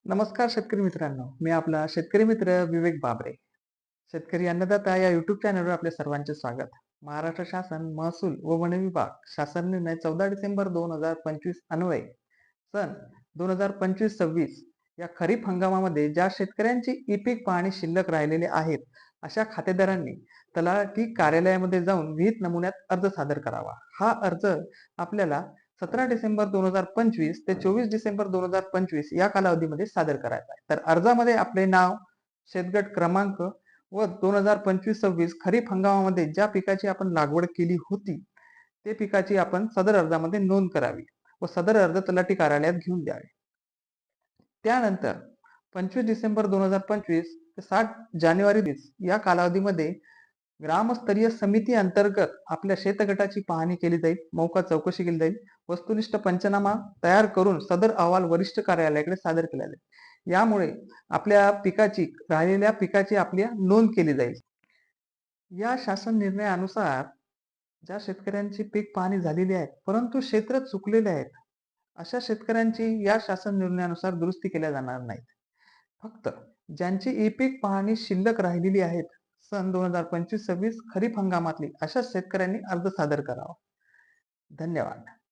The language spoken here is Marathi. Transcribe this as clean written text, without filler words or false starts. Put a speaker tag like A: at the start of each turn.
A: नमस्कार शेतकरी मित्रांनो, मी आपला शेतकरी मित्र विवेक बाबरे. शेतकरी अन्नदाता या युट्यूब चॅनलवर आपले सर्वांचे स्वागत. महाराष्ट्र शासन महसूल व वन विभाग शासन निर्णय 14 डिसेंबर 2025 अन्वये सन 2025-26 या खरीप हंगामामध्ये ज्या शेतकऱ्यांची ई पीक पाहणी शिल्लक राहिलेले आहेत, अशा खातेदारांनी तलाठी कार्यालयामध्ये जाऊन विहित नमुन्यात अर्ज सादर करावा. हा अर्ज आपल्याला 17 डिसेंबर 2025 ते 24 डिसेंबर 2025 या कालावधीमध्ये सादर करायचा आहे. तर अर्जामध्ये आपले नाव, शेतगट क्रमांक व 2025-26 खरीप हंगामामध्ये ज्या पिकाची आपण लागवड केली होती, ते पिकाची आपण सदर अर्जामध्ये नोंद करावी व सदर अर्ज तलाठी कार्यालयात घेऊन द्यावे. त्यानंतर 25 डिसेंबर 2025 ते 7 जानेवारी या कालावधीमध्ये ग्रामस्तरीय समिती अंतर्गत आपल्या शेतगटाची पाहणी केली जाईल, मोफत चौकशी केली जाईल, वस्तुनिष्ठ पंचनामा तयार करून सदर अहवाल वरिष्ठ कार्यालयाकडे सादर केला जाईल. यामुळे आपल्या पिकाची राहिलेल्या पिकाची आपली नोंद केली जाईल. या शासन निर्णयानुसार ज्या शेतकऱ्यांची पीक पाहणी झालेली आहे परंतु क्षेत्र चुकलेले आहेत, अशा शेतकऱ्यांची या शासन निर्णयानुसार दुरुस्ती केल्या जाणार नाहीत. फक्त ज्यांची ई पीक पाहणी शिल्लक राहिलेली आहेत सन 2025-26 खरीप हंगामातली, अशा शेतकऱ्यांनी अर्ज सादर करावा. धन्यवाद.